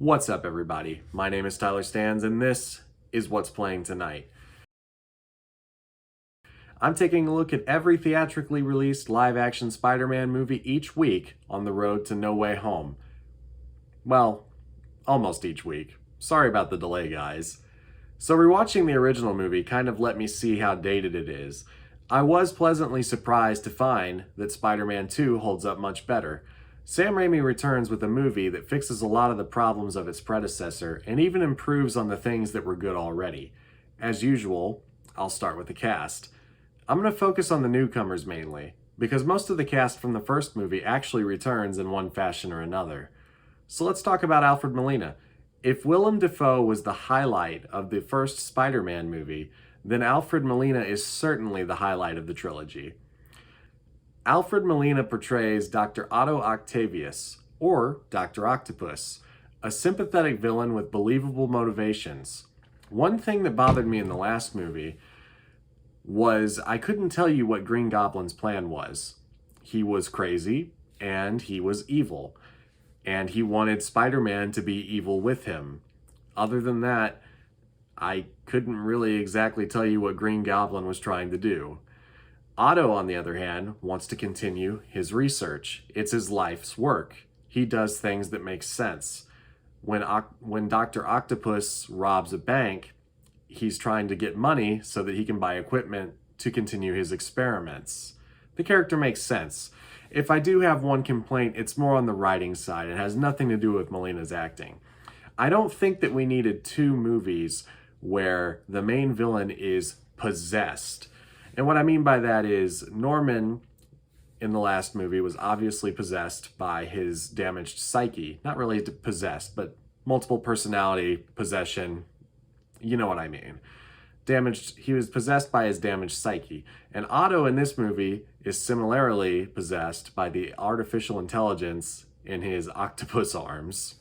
What's up, everybody? My name is Tyler Stans, and this is What's Playing Tonight. I'm taking a look at every theatrically released live-action Spider-Man movie each week on the road to No Way Home. Well, almost each week. Sorry about the delay, guys. So rewatching the original movie kind of let me see how dated it is. I was pleasantly surprised to find that Spider-Man 2 holds up much better. Sam Raimi returns with a movie that fixes a lot of the problems of its predecessor and even improves on the things that were good already. As usual, I'll start with the cast. I'm going to focus on the newcomers mainly, because most of the cast from the first movie actually returns in one fashion or another. So let's talk about Alfred Molina. If Willem Dafoe was the highlight of the first Spider-Man movie, then Alfred Molina is certainly the highlight of the trilogy. Alfred Molina portrays Dr. Otto Octavius, or Dr. Octopus, a sympathetic villain with believable motivations. One thing that bothered me in the last movie was I couldn't tell you what Green Goblin's plan was. He was crazy, and he was evil, and he wanted Spider-Man to be evil with him. Other than that, I couldn't really exactly tell you what Green Goblin was trying to do. Otto, on the other hand, wants to continue his research. It's his life's work. He does things that make sense. When Dr. Octopus robs a bank, he's trying to get money so that he can buy equipment to continue his experiments. The character makes sense. If I do have one complaint, it's more on the writing side. It has nothing to do with Molina's acting. I don't think that we needed two movies where the main villain is possessed. And what I mean by that is Norman in the last movie was obviously possessed by his damaged psyche. Not really possessed, but multiple personality possession. You know what I mean. He was possessed by his damaged psyche. And Otto in this movie is similarly possessed by the artificial intelligence in his octopus arms.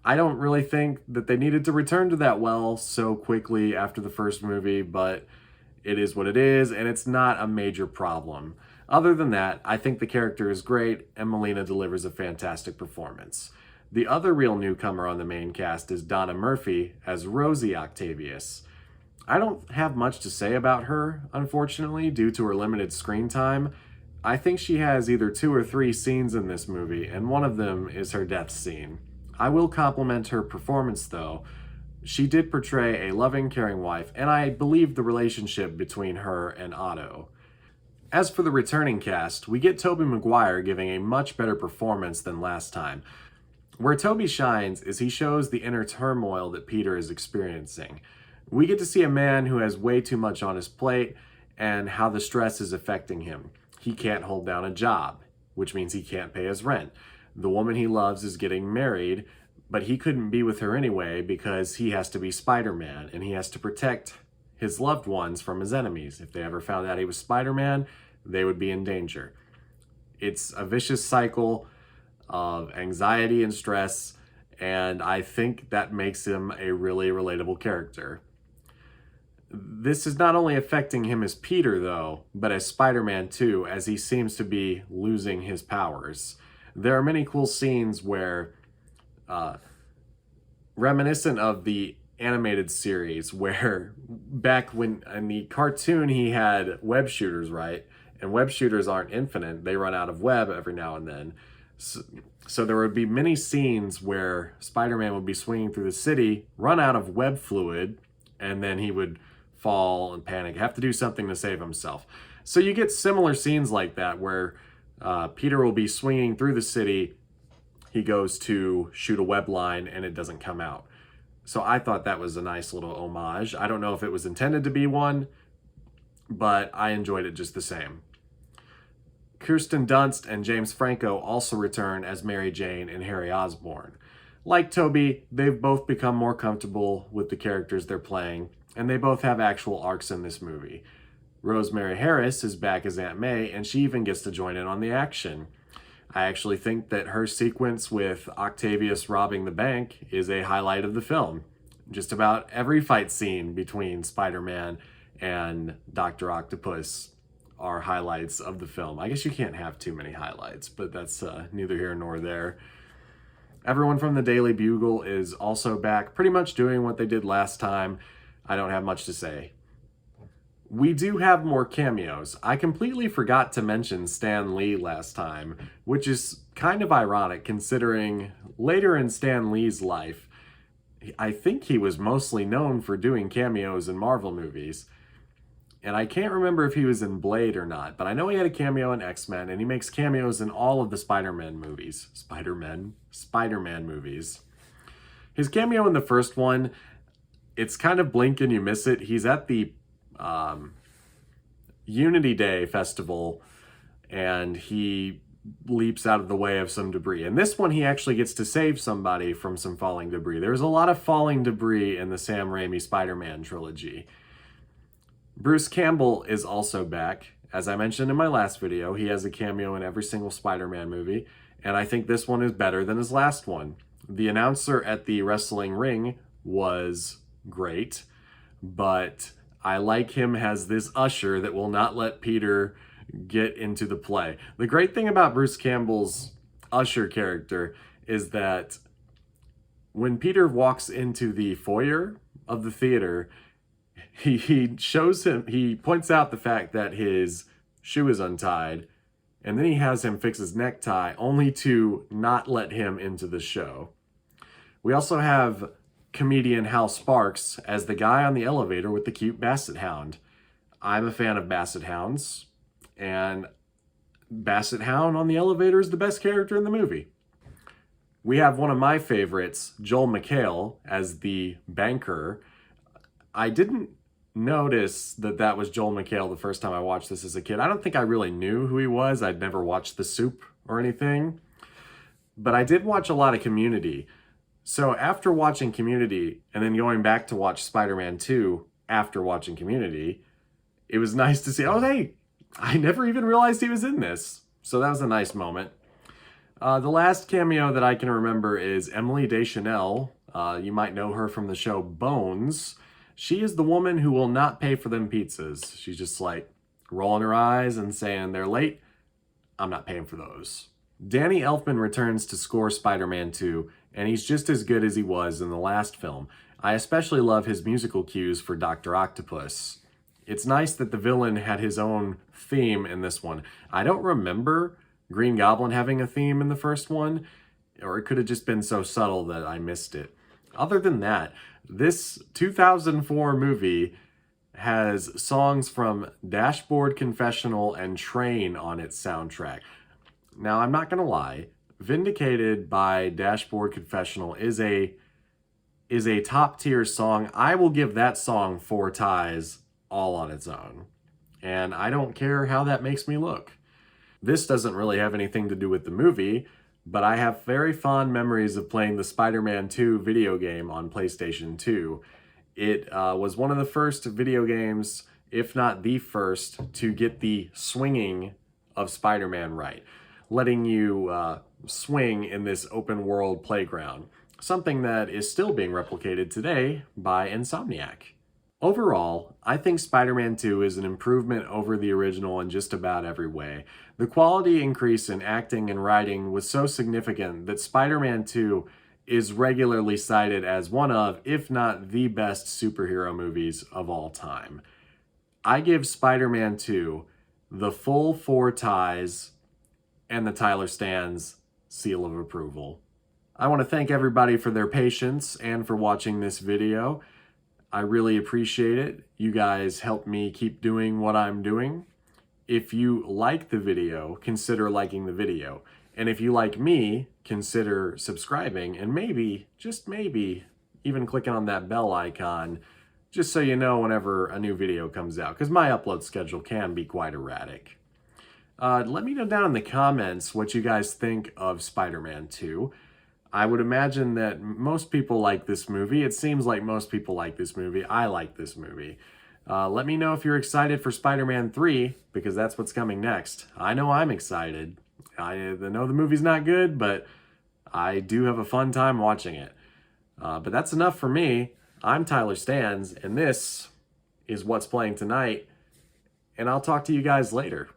I don't really think that they needed to return to that well so quickly after the first movie, but it is what it is, and it's not a major problem. Other than that, I think the character is great, and Molina delivers a fantastic performance. The other real newcomer on the main cast is Donna Murphy as Rosie Octavius. I don't have much to say about her, unfortunately, due to her limited screen time. I think she has either 2 or 3 scenes in this movie, and one of them is her death scene. I will compliment her performance, though. She did portray a loving, caring wife, and I believe the relationship between her and Otto. As for the returning cast, we get Tobey Maguire giving a much better performance than last time. Where Tobey shines is he shows the inner turmoil that Peter is experiencing. We get to see a man who has way too much on his plate and how the stress is affecting him. He can't hold down a job, which means he can't pay his rent. The woman he loves is getting married, but he couldn't be with her anyway because he has to be Spider-Man and he has to protect his loved ones from his enemies. If they ever found out he was Spider-Man, they would be in danger. It's a vicious cycle of anxiety and stress, and I think that makes him a really relatable character. This is not only affecting him as Peter, though, but as Spider-Man too, as he seems to be losing his powers. There are many cool scenes where reminiscent of the animated series where back when in the cartoon he had web shooters, right? And web shooters aren't infinite. They run out of web every now and then. So there would be many scenes where Spider-Man would be swinging through the city, run out of web fluid, and then he would fall and panic, have to do something to save himself. So you get similar scenes like that where Peter will be swinging through the city. He goes to shoot a web line and it doesn't come out. So I thought that was a nice little homage. I don't know if it was intended to be one, but I enjoyed it just the same. Kirsten Dunst and James Franco also return as Mary Jane and Harry Osborn. Like Tobey, they've both become more comfortable with the characters they're playing, and they both have actual arcs in this movie. Rosemary Harris is back as Aunt May, and she even gets to join in on the action. I actually think that her sequence with Octavius robbing the bank is a highlight of the film. Just about every fight scene between Spider-Man and Dr. Octopus are highlights of the film. I guess you can't have too many highlights, but that's neither here nor there. Everyone from the Daily Bugle is also back, pretty much doing what they did last time. I don't have much to say. We do have more cameos. I completely forgot to mention Stan Lee last time, which is kind of ironic considering later in Stan Lee's life, I think he was mostly known for doing cameos in Marvel movies. And I can't remember if he was in Blade or not, but I know he had a cameo in X-Men, and he makes cameos in all of the Spider-Man movies. Spider-Man movies. His cameo in the first one, it's kind of blink and you miss it. He's at the Unity Day festival, and he leaps out of the way of some debris. In this one, he actually gets to save somebody from some falling debris. There's a lot of falling debris in the Sam Raimi Spider-Man trilogy. Bruce Campbell is also back. As I mentioned in my last video, he has a cameo in every single Spider-Man movie, and I think this one is better than his last one. The announcer at the wrestling ring was great, but I like him as this usher that will not let Peter get into the play. The great thing about Bruce Campbell's usher character is that when Peter walks into the foyer of the theater, he points out the fact that his shoe is untied, and then he has him fix his necktie only to not let him into the show. We also have comedian Hal Sparks as the guy on the elevator with the cute basset hound. I'm a fan of basset hounds, and basset hound on the elevator is the best character in the movie. We have one of my favorites, Joel Mchale, as the banker. I didn't notice that was Joel Mchale the first time I watched this as a kid. I don't think I really knew who he was. I'd never watched The Soup or anything. But I did watch a lot of Community. So after watching Community and then going back to watch Spider-Man 2 after watching Community, it was nice to see, oh, hey, I never even realized he was in this. So that was a nice moment. The last cameo that I can remember is Emily Deschanel. You might know her from the show Bones. She is the woman who will not pay for them pizzas. She's just like rolling her eyes and saying, they're late, I'm not paying for those. Danny Elfman returns to score Spider-Man 2, and he's just as good as he was in the last film. I especially love his musical cues for Dr. Octopus. It's nice that the villain had his own theme in this one. I don't remember Green Goblin having a theme in the first one, or it could have just been so subtle that I missed it. Other than that, this 2004 movie has songs from Dashboard Confessional and Train on its soundtrack. Now, I'm not going to lie, Vindicated by Dashboard Confessional is a top tier song. I will give that song 4 ties all on its own. And I don't care how that makes me look. This doesn't really have anything to do with the movie, but I have very fond memories of playing the Spider-Man 2 video game on PlayStation 2. It was one of the first video games, if not the first, to get the swinging of Spider-Man right, letting you swing in this open world playground, something that is still being replicated today by Insomniac. Overall, I think Spider-Man 2 is an improvement over the original in just about every way. The quality increase in acting and writing was so significant that Spider-Man 2 is regularly cited as one of, if not the best superhero movies of all time. I give Spider-Man 2 the full 4 ties and the Tyler Stans seal of approval. I want to thank everybody for their patience and for watching this video. I really appreciate it. You guys help me keep doing what I'm doing. If you like the video, consider liking the video. And if you like me, consider subscribing and maybe, just maybe, even clicking on that bell icon just so you know whenever a new video comes out, because my upload schedule can be quite erratic. Let me know down in the comments what you guys think of Spider-Man 2. I would imagine that most people like this movie. It seems like most people like this movie. I like this movie. Let me know if you're excited for Spider-Man 3, because that's what's coming next. I know I'm excited. I know the movie's not good, but I do have a fun time watching it. But that's enough for me. I'm Tyler Stans, and this is What's Playing Tonight, and I'll talk to you guys later.